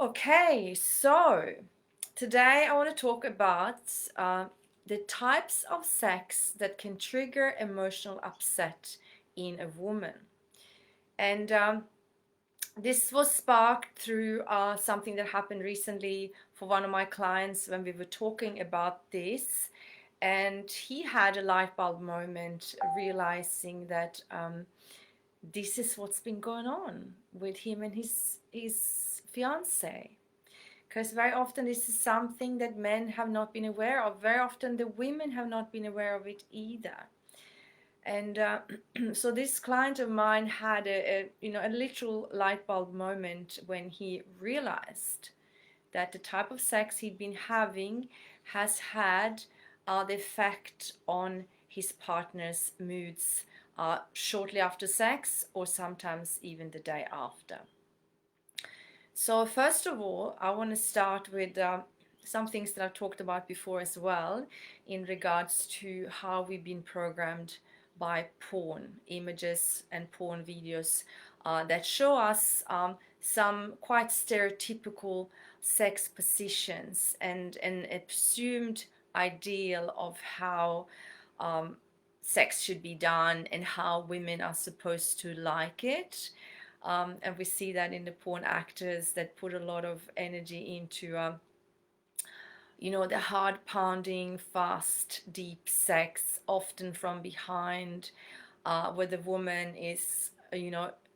Okay, so today I want to talk about the types of sex that can trigger emotional upset in a woman. And this was sparked through something that happened recently for one of my clients when we were talking about this. And he had a light bulb moment realizing that this is what's been going on with him and his fiance, because very often this is something that men have not been aware of. Very often the women have not been aware of it either. And so this client of mine had a literal light bulb moment when he realized that the type of sex he'd been having has had the effect on his partner's moods shortly after sex, or sometimes even the day after. So first of all, I want to start with some things that I've talked about before as well, in regards to how we've been programmed by porn images and porn videos that show us some quite stereotypical sex positions and an assumed ideal of how sex should be done and how women are supposed to like it. And we see that in the porn actors that put a lot of energy into, the hard pounding, fast, deep sex, often from behind, where the woman is,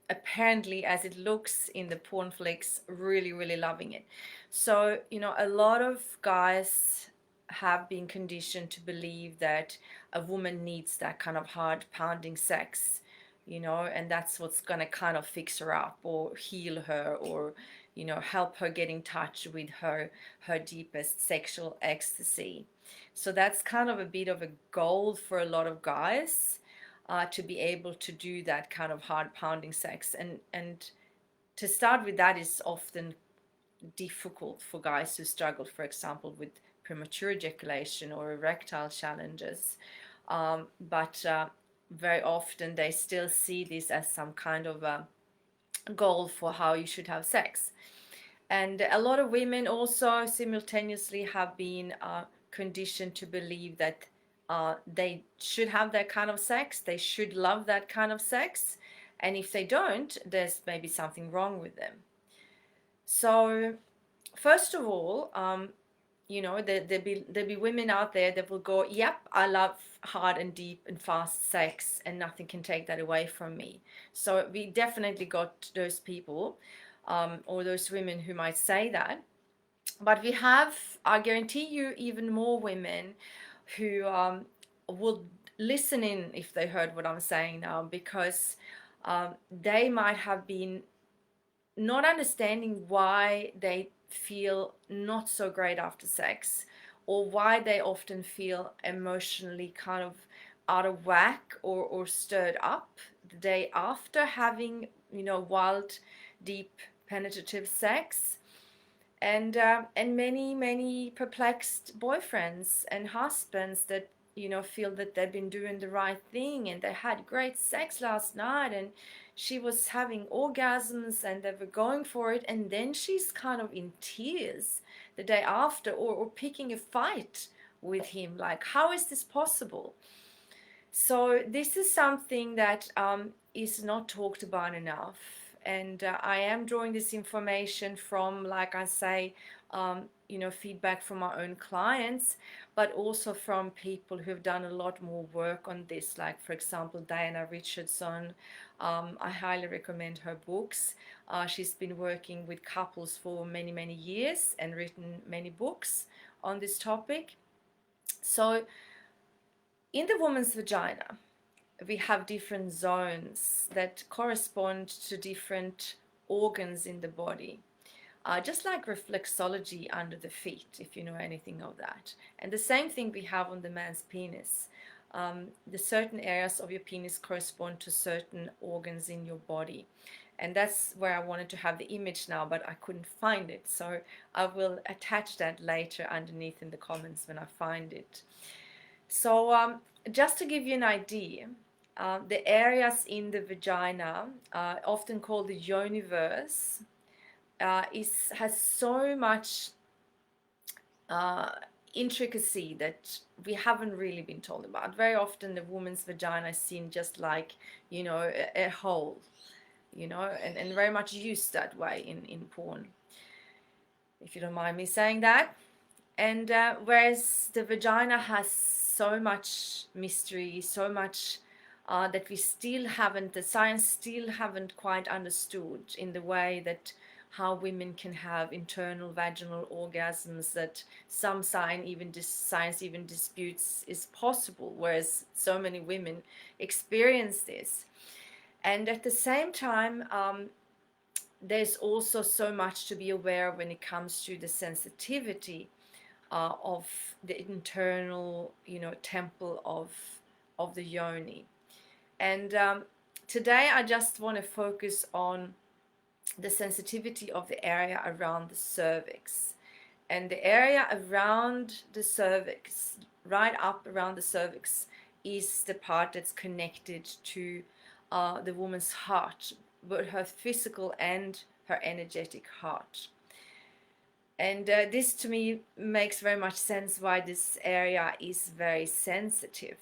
apparently, as it looks in the porn flicks, really, really loving it. So, a lot of guys have been conditioned to believe that a woman needs that kind of hard pounding sex, and that's what's going to kind of fix her up or heal her, or help her get in touch with her deepest sexual ecstasy. So that's kind of a bit of a goal for a lot of guys, to be able to do that kind of hard pounding sex, and to start with that is often difficult for guys who struggle, for example, with premature ejaculation or erectile challenges. But very often they still see this as some kind of a goal for how you should have sex. And a lot of women also simultaneously have been conditioned to believe that they should have that kind of sex, they should love that kind of sex, and if they don't, there's maybe something wrong with them. So first of all, there'll be women out there that will go, yep, I love hard and deep and fast sex and nothing can take that away from me. So we definitely got those people, or those women who might say that. But we have, I guarantee you, even more women who will listen in if they heard what I'm saying now, because they might have been not understanding why they feel not so great after sex, or why they often feel emotionally kind of out of whack, or stirred up the day after having, wild, deep, penetrative sex. And many perplexed boyfriends and husbands that feel that they've been doing the right thing and they had great sex last night and she was having orgasms and they were going for it, and then she's kind of in tears the day after, or picking a fight with him. Like, how is this possible? So this is something that is not talked about enough, and I am drawing this information from, like I say, feedback from our own clients, but also from people who have done a lot more work on this, like, for example, Diana Richardson. I highly recommend her books. She's been working with couples for many years and written many books on this topic. So in the woman's vagina, we have different zones that correspond to different organs in the body. Just like reflexology under the feet, if you know anything of that. And the same thing we have on the man's penis. The certain areas of your penis correspond to certain organs in your body. And that's where I wanted to have the image now, but I couldn't find it. So I will attach that later underneath in the comments when I find it. So just to give you an idea, the areas in the vagina, often called the yoniverse, has so much uh, intricacy that we haven't really been told about. Very often the woman's vagina is seen just like, a hole, and very much used that way in porn, if you don't mind me saying that. And whereas the vagina has so much mystery, so much that we still haven't, the science still haven't quite understood in the way that how women can have internal vaginal orgasms, that some science even disputes is possible, whereas so many women experience this. And at the same time, there's also so much to be aware of when it comes to the sensitivity of the internal, temple of the yoni. And today I just want to focus on the sensitivity of the area around the cervix. And the area around the cervix, right up around the cervix, is the part that's connected to the woman's heart, both her physical and her energetic heart. And this to me makes very much sense why this area is very sensitive.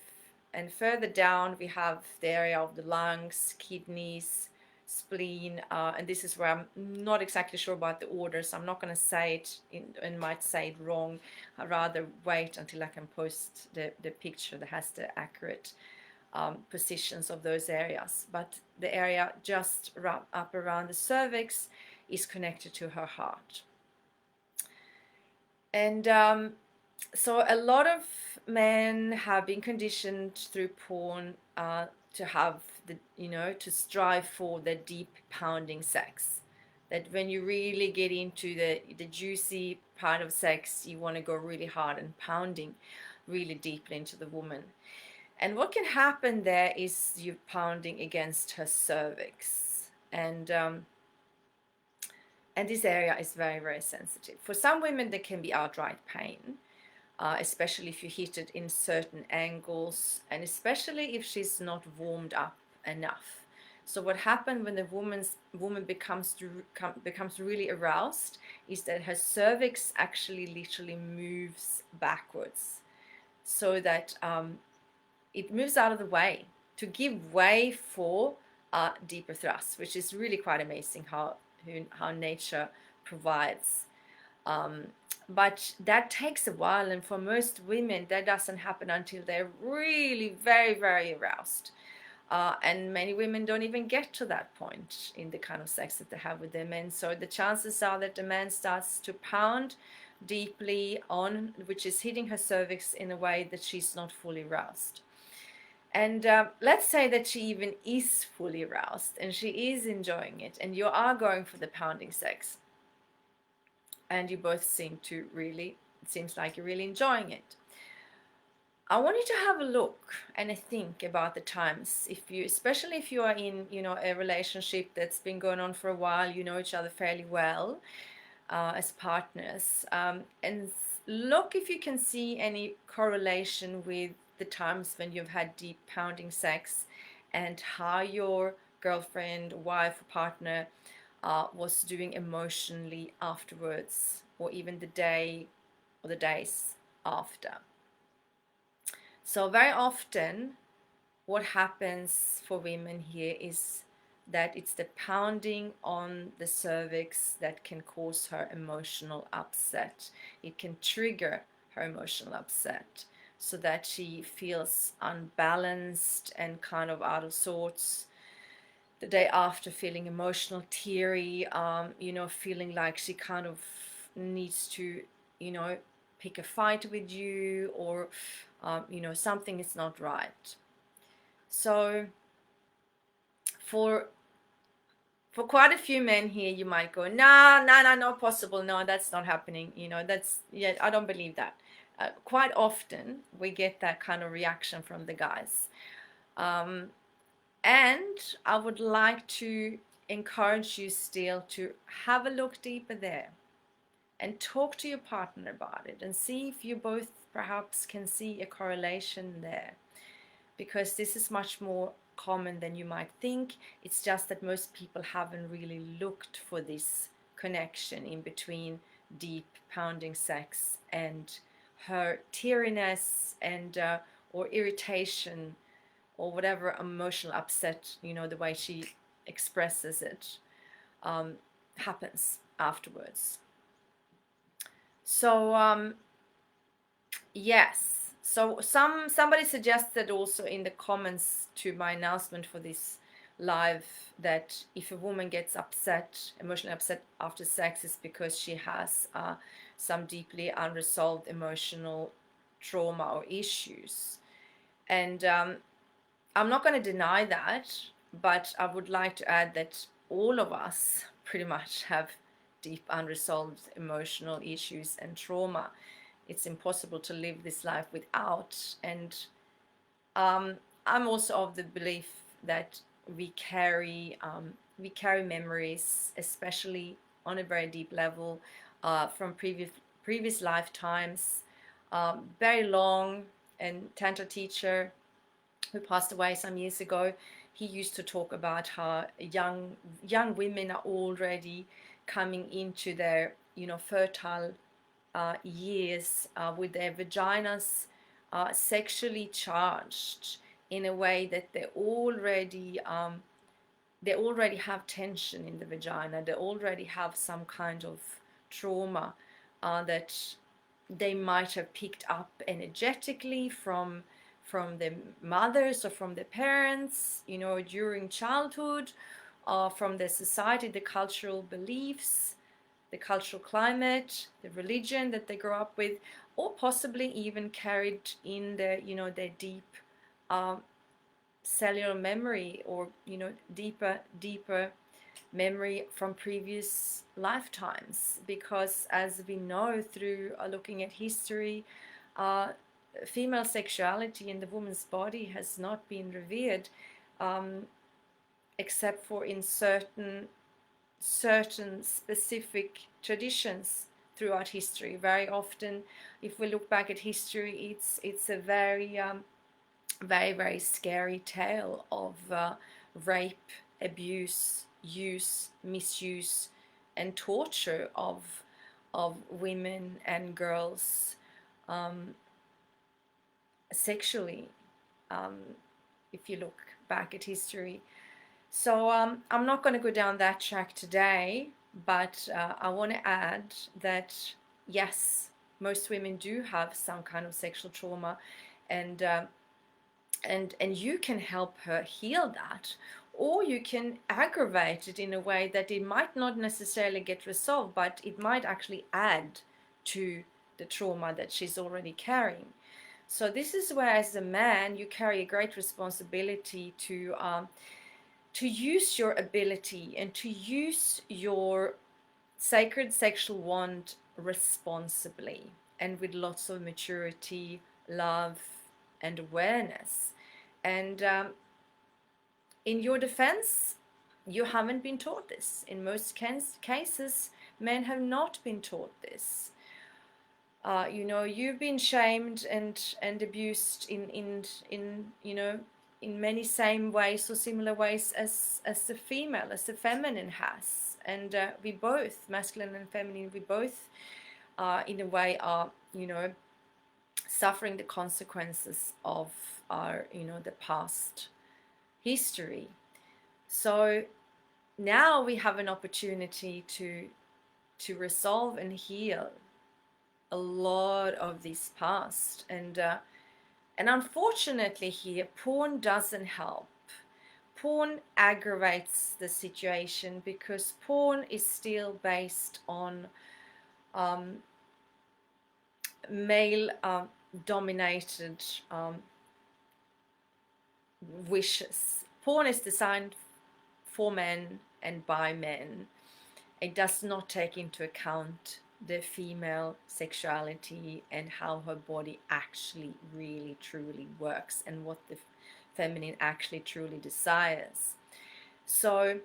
And further down we have the area of the lungs, kidneys, spleen, and this is where I'm not exactly sure about the order, so I'm not going to say it and might say it wrong. I'd rather wait until I can post the picture that has the accurate positions of those areas. But the area just up around the cervix is connected to her heart. And so a lot of men have been conditioned through porn to have to strive for the deep pounding sex. That when you really get into the juicy part of sex, you want to go really hard and pounding really deeply into the woman. And what can happen there is you pounding against her cervix. And this area is very, very sensitive. For some women, there can be outright pain, especially if you hit it in certain angles, and especially if she's not warmed up enough. So what happens when the woman becomes really aroused is that her cervix actually literally moves backwards, so that it moves out of the way to give way for deeper thrusts, which is really quite amazing how nature provides. But that takes a while, and for most women that doesn't happen until they're really very, very aroused. And many women don't even get to that point in the kind of sex that they have with their men. So the chances are that the man starts to pound deeply on, which is hitting her cervix in a way that she's not fully aroused. And let's say that she even is fully aroused and she is enjoying it, and you are going for the pounding sex, and you both it seems like you're really enjoying it. I want you to have a look and a think about the times, especially if you are in, a relationship that's been going on for a while, you know each other fairly well as partners, and look if you can see any correlation with the times when you've had deep pounding sex and how your girlfriend, wife, or partner was doing emotionally afterwards, or even the day or the days after. So very often what happens for women here is that it's the pounding on the cervix that can cause her emotional upset. It can trigger her emotional upset, so that she feels unbalanced and kind of out of sorts the day after, feeling emotional, teary, feeling like she kind of needs to, pick a fight with you, or, something is not right. So for quite a few men here, you might go, nah, not possible. No, that's not happening. I don't believe that. Quite often we get that kind of reaction from the guys. And I would like to encourage you still to have a look deeper there and talk to your partner about it and see if you both perhaps can see a correlation there, because this is much more common than you might think. It's just that most people haven't really looked for this connection in between deep pounding sex and her teariness and or irritation or whatever emotional upset, you know, the way she expresses it, happens afterwards. So yes, so somebody suggested also in the comments to my announcement for this live that if a woman gets upset, emotionally upset after sex, is because she has some deeply unresolved emotional trauma or issues. And I'm not going to deny that, but I would like to add that all of us pretty much have deep unresolved emotional issues and trauma. It's impossible to live this life without. And I'm also of the belief that we carry memories, especially on a very deep level, from previous lifetimes. Very long, and tantra teacher who passed away some years ago, he used to talk about how young women are already coming into their, you know, fertile years with their vaginas sexually charged in a way that they already have tension in the vagina. They already have some kind of trauma that they might have picked up energetically from their mothers or from their parents, you know, during childhood, from the society, the cultural beliefs, the cultural climate, the religion that they grow up with, or possibly even carried in their, you know, their deep cellular memory, or, you know, deeper memory from previous lifetimes. Because as we know through looking at history, female sexuality in the woman's body has not been revered except for in certain specific traditions throughout history. Very often, if we look back at history, it's a very very scary tale of rape, abuse, use, misuse, and torture of women and girls sexually, if you look back at history. So I'm not going to go down that track today, but I want to add that yes, most women do have some kind of sexual trauma, and you can help her heal that, or you can aggravate it in a way that it might not necessarily get resolved, but it might actually add to the trauma that she's already carrying. So this is where, as a man, you carry a great responsibility to use your ability and to use your sacred sexual wand responsibly and with lots of maturity, love, and awareness. And in your defense, you haven't been taught this. In most cases, men have not been taught this. You know, you've been shamed and abused in you know, in many same ways or similar ways as the female, as the feminine has. And we both, masculine and feminine, we both in a way are, you know, suffering the consequences of our, you know, the past history. So now we have an opportunity to resolve and heal a lot of this past. And unfortunately here, porn doesn't help. Porn aggravates the situation because porn is still based on male dominated wishes. Porn is designed for men and by men. It does not take into account the female sexuality and how her body actually really truly works and what the feminine actually truly desires. So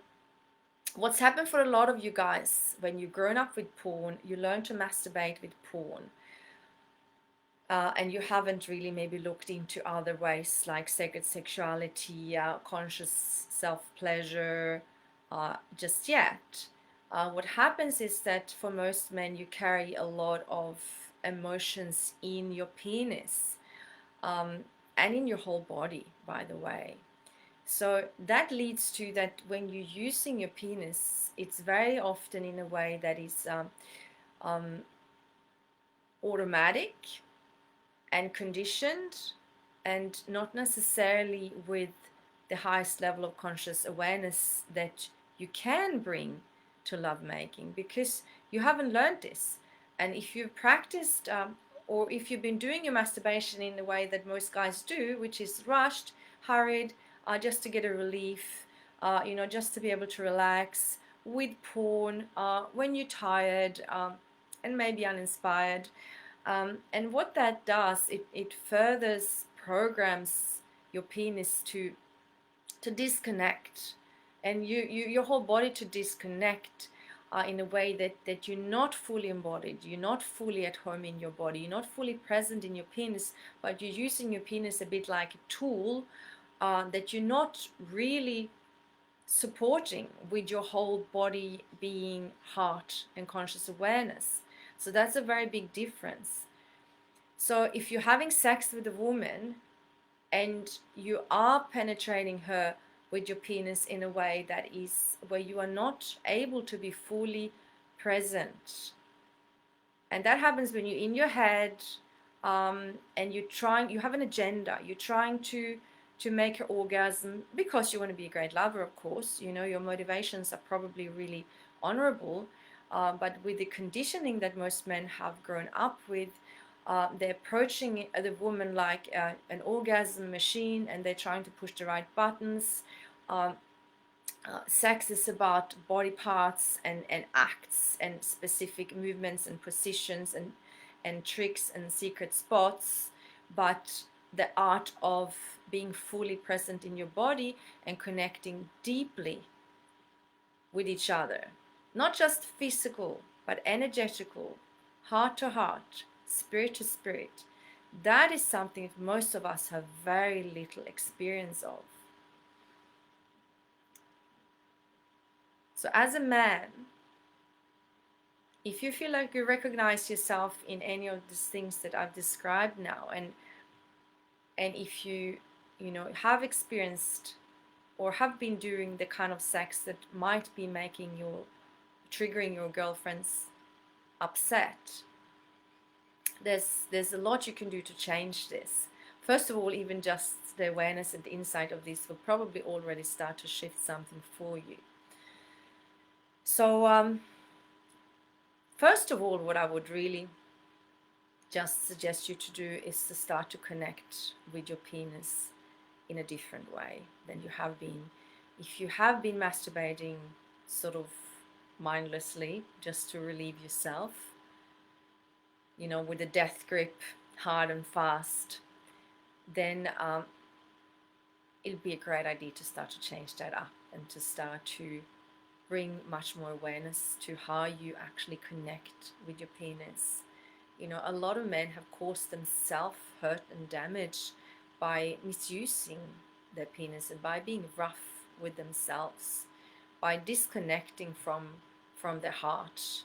what's happened for a lot of you guys, when you've grown up with porn, you learn to masturbate with porn. And you haven't really maybe looked into other ways like sacred sexuality, conscious self-pleasure just yet. What happens is that for most men, you carry a lot of emotions in your penis, and in your whole body, by the way. So that leads to that when you're using your penis, it's very often in a way that is um, automatic and conditioned, and not necessarily with the highest level of conscious awareness that you can bring to lovemaking, because you haven't learned this. And if you've practiced, or if you've been doing your masturbation in the way that most guys do, which is rushed, hurried, just to get a relief, just to be able to relax with porn, when you're tired, and maybe uninspired, and what that does, it furthers programs your penis to disconnect, and your whole body to disconnect, in a way that you're not fully embodied, you're not fully at home in your body, you're not fully present in your penis, but you're using your penis a bit like a tool, that you're not really supporting with your whole body, being, heart, and conscious awareness. So that's a very big difference. So if you're having sex with a woman and you are penetrating her with your penis in a way that is where you are not able to be fully present, and that happens when you're in your head, and you have an agenda, you're trying to make her orgasm because you want to be a great lover, of course, your motivations are probably really honorable, but with the conditioning that most men have grown up with, they're approaching the woman like an orgasm machine, and they're trying to push the right buttons. Sex is about body parts and acts and specific movements and positions and tricks and secret spots, but the art of being fully present in your body and connecting deeply with each other, not just physical, but energetical, heart to heart, spirit to spirit. That is something that most of us have very little experience of. So as a man, if you feel like you recognize yourself in any of these things that I've described now, and if you have experienced or have been doing the kind of sex that might be triggering your girlfriends upset, there's a lot you can do to change this. First of all, even just the awareness and the insight of this will probably already start to shift something for you. So first of all, what I would really just suggest you to do is to start to connect with your penis in a different way than you have been. If you have been masturbating sort of mindlessly just to relieve yourself, with a death grip, hard and fast, then it'd be a great idea to start to change that up and to start to bring much more awareness to how you actually connect with your penis. A lot of men have caused themselves hurt and damage by misusing their penis and by being rough with themselves, by disconnecting from their heart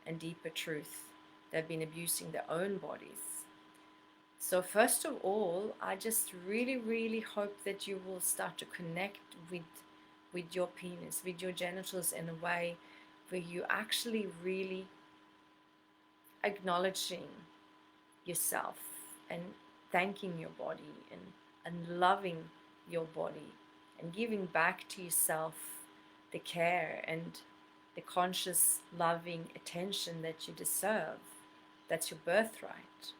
and deeper truth. They've been abusing their own bodies. So first of all, I just really, really hope that you will start to connect with your penis, with your genitals, in a way where you actually really acknowledging yourself and thanking your body and loving your body and giving back to yourself the care and the conscious loving attention that you deserve. That's your birthright.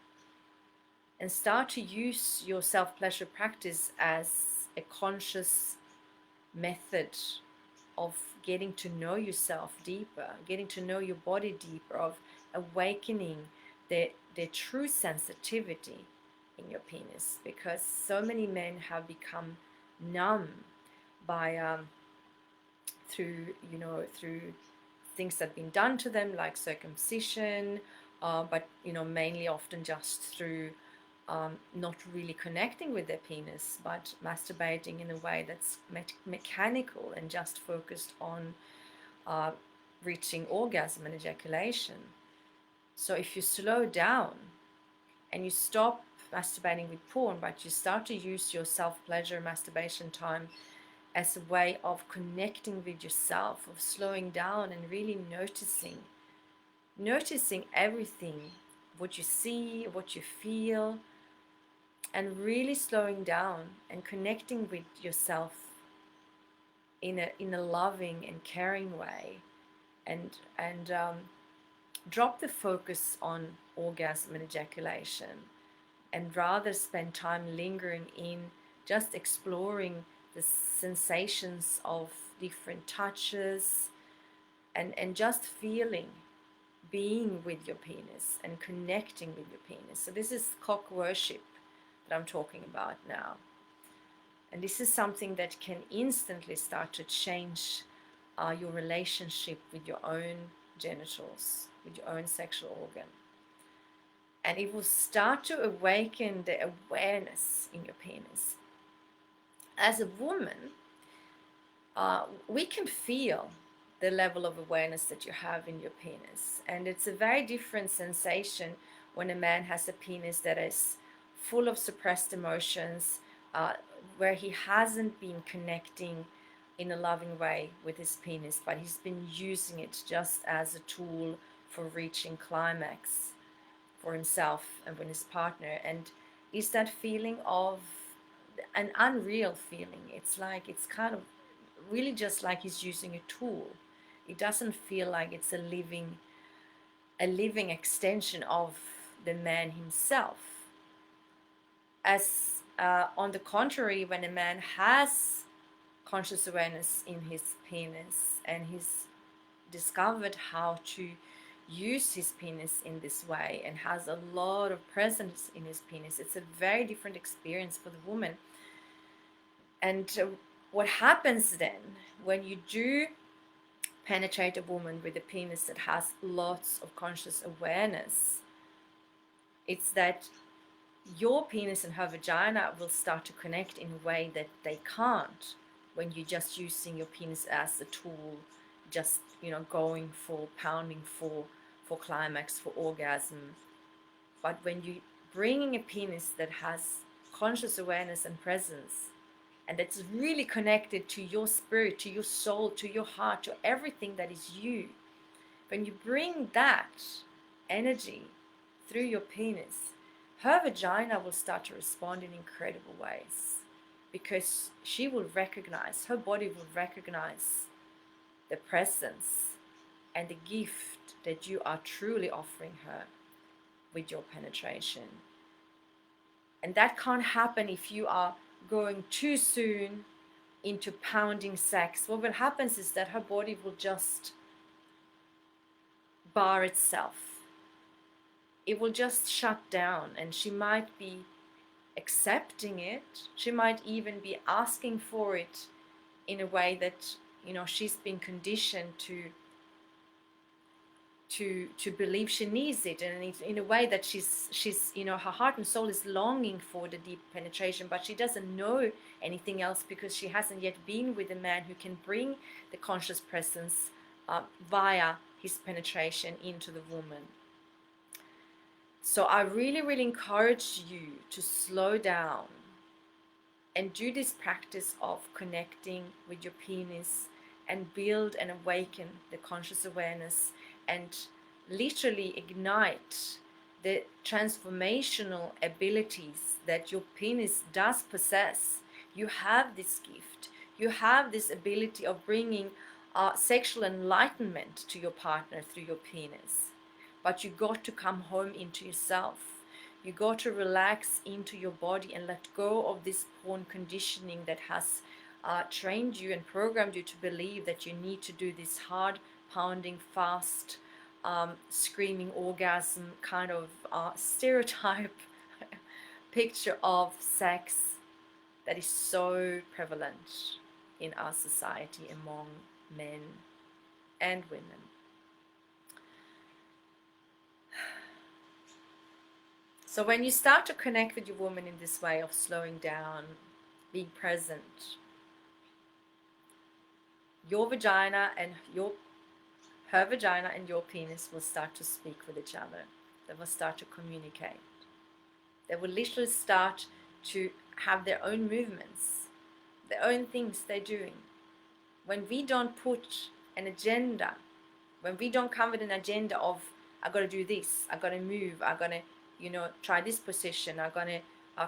And start to use your self-pleasure practice as a conscious method of getting to know yourself deeper, getting to know your body deeper, of awakening the true sensitivity in your penis, because so many men have become numb by through things that have been done to them, like circumcision, but mainly often just through not really connecting with their penis, but masturbating in a way that's mechanical and just focused on reaching orgasm and ejaculation. So if you slow down and you stop masturbating with porn, but you start to use your self-pleasure masturbation time as a way of connecting with yourself, of slowing down and really noticing everything, what you see, what you feel, and really slowing down and connecting with yourself in a loving and caring way, and drop the focus on orgasm and ejaculation, and rather spend time lingering in just exploring the sensations of different touches, and just feeling, being with your penis and connecting with your penis. So this is cock worship that I'm talking about now. And this is something that can instantly start to change your relationship with your own genitals, with your own sexual organ. And it will start to awaken the awareness in your penis. As a woman, we can feel the level of awareness that you have in your penis. And it's a very different sensation when a man has a penis that is full of suppressed emotions, where he hasn't been connecting in a loving way with his penis, but he's been using it just as a tool for reaching climax for himself and with his partner. And is that feeling of an unreal feeling. It's like, it's kind of really just like he's using a tool. It doesn't feel like it's a living extension of the man himself. As on the contrary, when a man has conscious awareness in his penis and he's discovered how to use his penis in this way and has a lot of presence in his penis, it's a very different experience for the woman. And what happens then when you do penetrate a woman with a penis that has lots of conscious awareness, it's that your penis and her vagina will start to connect in a way that they can't when you're just using your penis as a tool, just, you know, going for pounding for climax, for orgasm. But when you bringing a penis that has conscious awareness and presence, and that's really connected to your spirit, to your soul, to your heart, to everything that is you, when you bring that energy through your penis, her vagina will start to respond in incredible ways, because she will recognize, her body will recognize the presence and the gift that you are truly offering her with your penetration. And that can't happen if you are going too soon into pounding sex. What will happen is that her body will just bar itself. It will just shut down, and she might be accepting it. She might even be asking for it in a way that, you know, she's been conditioned to believe she needs it, and in a way that she's you know, her heart and soul is longing for the deep penetration, but she doesn't know anything else because she hasn't yet been with a man who can bring the conscious presence via his penetration into the woman. So I really encourage you to slow down and do this practice of connecting with your penis and build and awaken the conscious awareness, and literally ignite the transformational abilities that your penis does possess. You have this gift. You have this ability of bringing sexual enlightenment to your partner through your penis. But you got to come home into yourself. You got to relax into your body and let go of this porn conditioning that has trained you and programmed you to believe that you need to do this hard, pounding, fast, screaming orgasm kind of stereotype picture of sex that is so prevalent in our society among men and women. So when you start to connect with your woman in this way of slowing down, being present, your vagina and her vagina and your penis will start to speak with each other. They will start to communicate. They will literally start to have their own movements, their own things they're doing. When we don't put an agenda, when we don't come with an agenda of, I got to do this, I got to move, I got to, try this position, I got to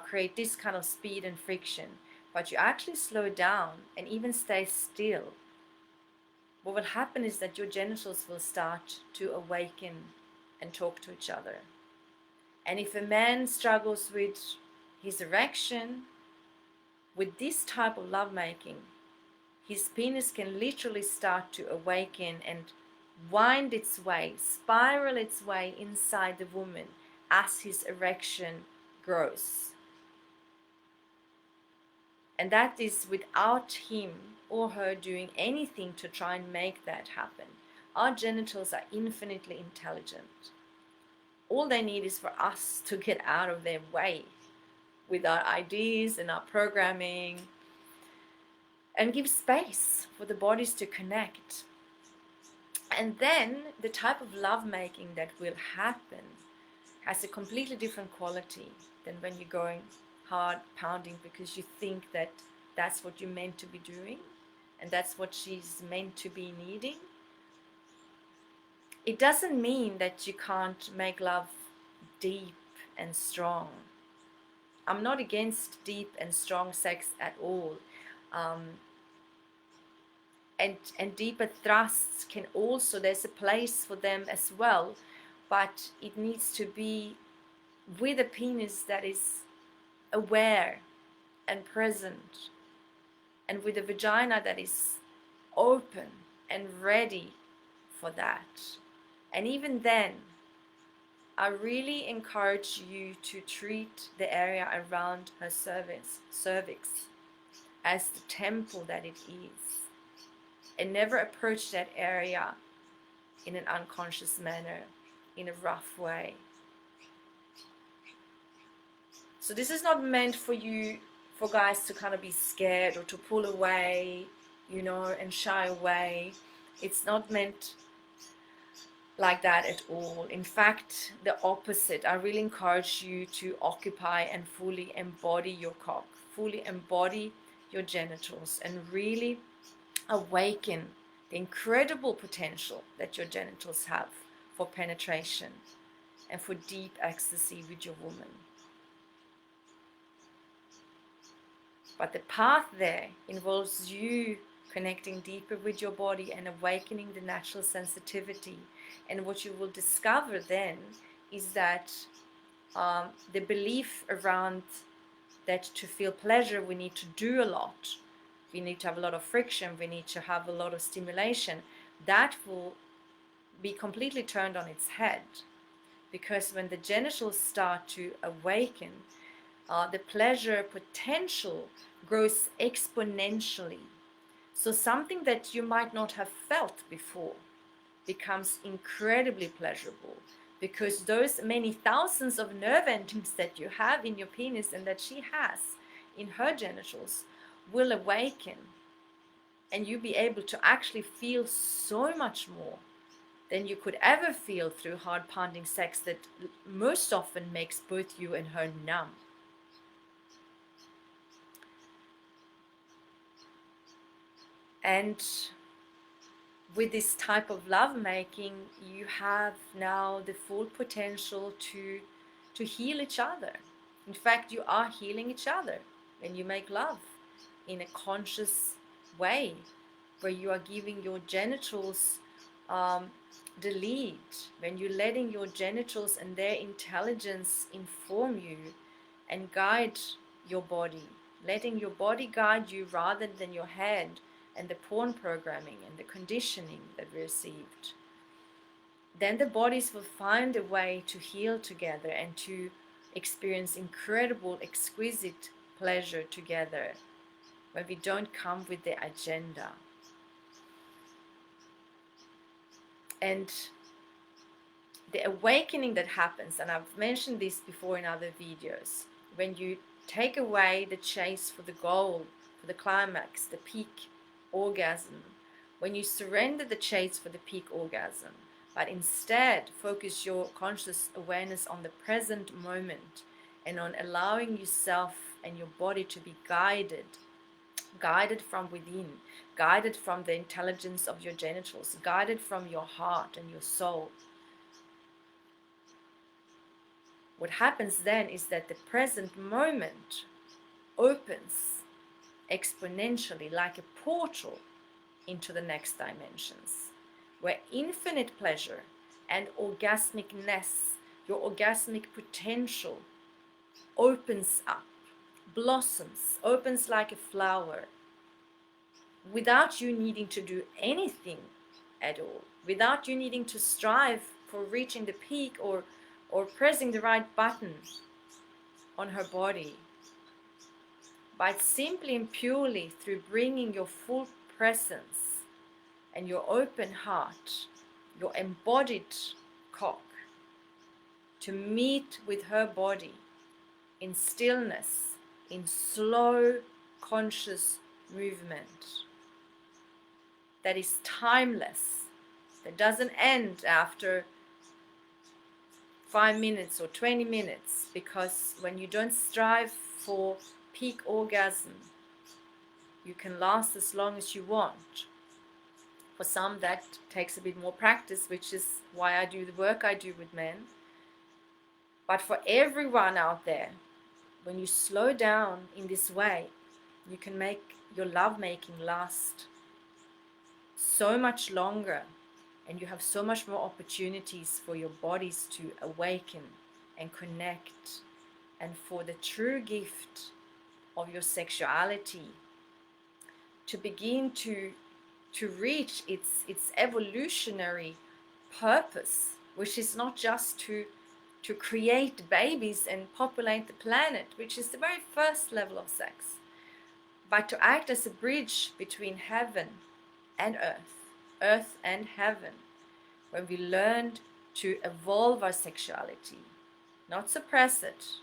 create this kind of speed and friction, but you actually slow down and even stay still, what will happen is that your genitals will start to awaken and talk to each other. And if a man struggles with his erection, with this type of lovemaking, his penis can literally start to awaken and wind its way, spiral its way inside the woman as his erection grows. And that is without him or her doing anything to try and make that happen. Our genitals are infinitely intelligent. All they need is for us to get out of their way with our ideas and our programming and give space for the bodies to connect. And then the type of lovemaking that will happen has a completely different quality than when you're going hard pounding because you think that that's what you're meant to be doing and that's what she's meant to be needing. It doesn't mean that you can't make love deep and strong. I'm not against deep and strong sex at all. And deeper thrusts can also, there's a place for them as well, but it needs to be with a penis that is aware and present, and with a vagina that is open and ready for that. And even then, I really encourage you to treat the area around her cervix as the temple that it is, and never approach that area in an unconscious manner, in a rough way. So this is not meant for guys to kind of be scared or to pull away, and shy away. It's not meant like that at all. In fact, the opposite. I really encourage you to occupy and fully embody your cock, fully embody your genitals, and really awaken the incredible potential that your genitals have for penetration and for deep ecstasy with your woman. But the path there involves you connecting deeper with your body and awakening the natural sensitivity. And what you will discover then is that the belief around that to feel pleasure we need to do a lot, we need to have a lot of friction, we need to have a lot of stimulation, that will be completely turned on its head. Because when the genitals start to awaken, the pleasure potential grows exponentially. So something that you might not have felt before becomes incredibly pleasurable, because those many thousands of nerve endings that you have in your penis and that she has in her genitals will awaken, and you'll be able to actually feel so much more than you could ever feel through hard pounding sex that most often makes both you and her numb. And with this type of lovemaking, you have now the full potential to heal each other. In fact, you are healing each other when you make love in a conscious way, where you are giving your genitals the lead, when you're letting your genitals and their intelligence inform you and guide your body, letting your body guide you rather than your head and the porn programming and the conditioning that we received. Then the bodies will find a way to heal together and to experience incredible, exquisite pleasure together when we don't come with the agenda. And the awakening that happens, and I've mentioned this before in other videos, when you take away the chase for the goal, for the climax, the peak orgasm, when you surrender the chase for the peak orgasm, but instead focus your conscious awareness on the present moment and on allowing yourself and your body to be guided from within, guided from the intelligence of your genitals, guided from your heart and your soul. What happens then is that the present moment opens exponentially like a portal into the next dimensions, where infinite pleasure and orgasmicness, your orgasmic potential, opens up, blossoms, opens like a flower, without you needing to do anything at all, without you needing to strive for reaching the peak or pressing the right button on her body, but simply and purely through bringing your full presence and your open heart, your embodied cock, to meet with her body in stillness, in slow, conscious movement that is timeless, that doesn't end after 5 minutes or 20 minutes, because when you don't strive for peak orgasm, you can last as long as you want. For some, that takes a bit more practice, which is why I do the work I do with men. But for everyone out there, when you slow down in this way, you can make your lovemaking last so much longer, and you have so much more opportunities for your bodies to awaken and connect, and for the true gift of your sexuality to begin to reach its evolutionary purpose, which is not just to create babies and populate the planet, which is the very first level of sex, but to act as a bridge between heaven and earth and heaven, when we learned to evolve our sexuality, not suppress it,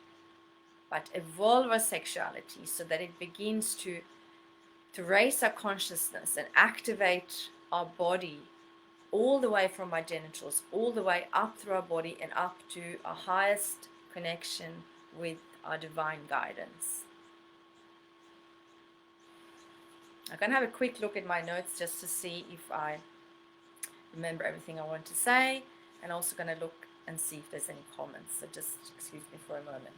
but evolve our sexuality so that it begins to raise our consciousness and activate our body all the way from our genitals, all the way up through our body and up to our highest connection with our divine guidance. I'm going to have a quick look at my notes just to see if I remember everything I want to say, and also going to look and see if there's any comments. So just excuse me for a moment.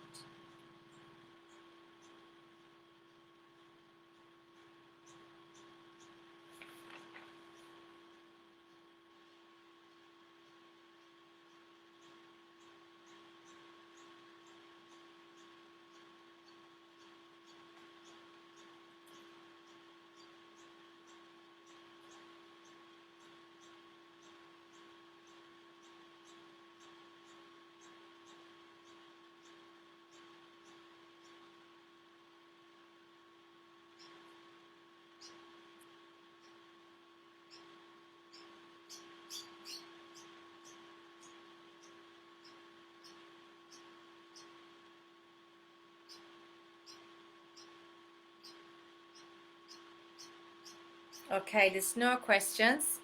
Okay, there's no questions.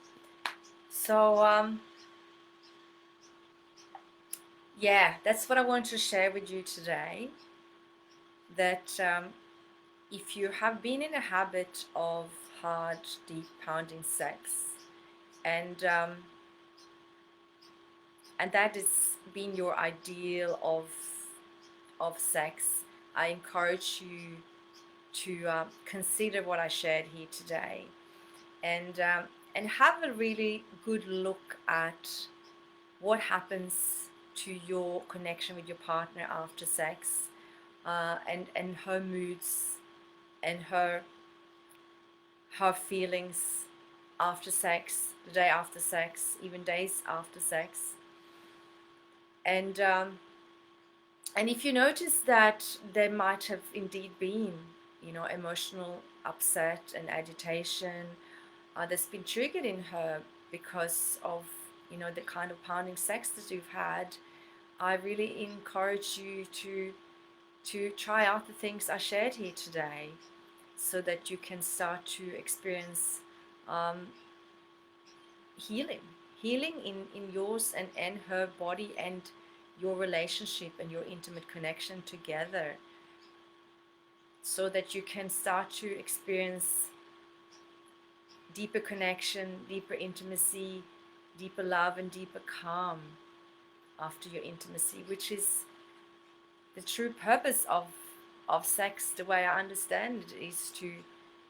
So, yeah, that's what I want to share with you today. That if you have been in a habit of hard, deep pounding sex, and that has been your ideal of sex, I encourage you to consider what I shared here today, and have a really good look at what happens to your connection with your partner after sex, and her moods and her feelings after sex, the day after sex, even days after sex, and if you notice that there might have indeed been, emotional upset and agitation that's been triggered in her because of, the kind of pounding sex that you've had, I really encourage you to try out the things I shared here today, so that you can start to experience healing, in yours and her body, and your relationship and your intimate connection together, so that you can start to experience deeper connection, deeper intimacy, deeper love, and deeper calm after your intimacy, which is the true purpose of sex. The way I understand it is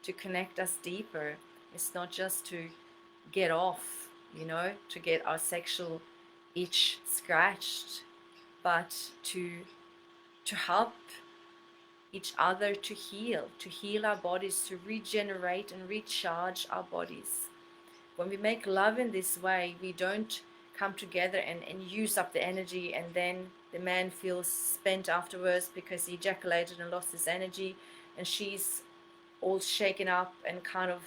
to connect us deeper. It's not just to get off, to get our sexual itch scratched, but to help each other to heal our bodies, to regenerate and recharge our bodies. When we make love in this way, we don't come together and use up the energy, and then the man feels spent afterwards because he ejaculated and lost his energy, and she's all shaken up and kind of,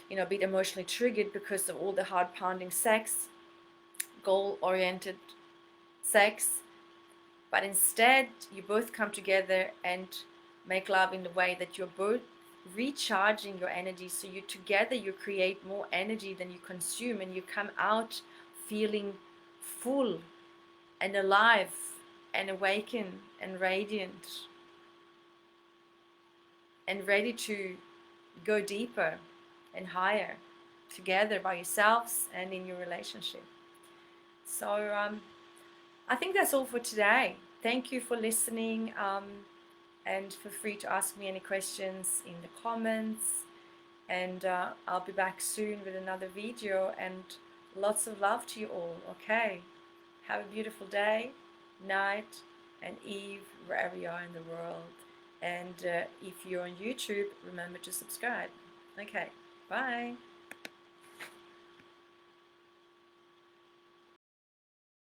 a bit emotionally triggered because of all the hard pounding sex, goal oriented sex. But instead, you both come together and make love in the way that you're both recharging your energy. So you together, you create more energy than you consume, and you come out feeling full and alive and awakened and radiant and ready to go deeper and higher together by yourselves and in your relationship. So I think that's all for today. Thank you for listening, and feel free to ask me any questions in the comments. And I'll be back soon with another video, and lots of love to you all. Okay, have a beautiful day, night, and eve, wherever you are in the world. And if you're on YouTube, remember to subscribe. Okay, bye.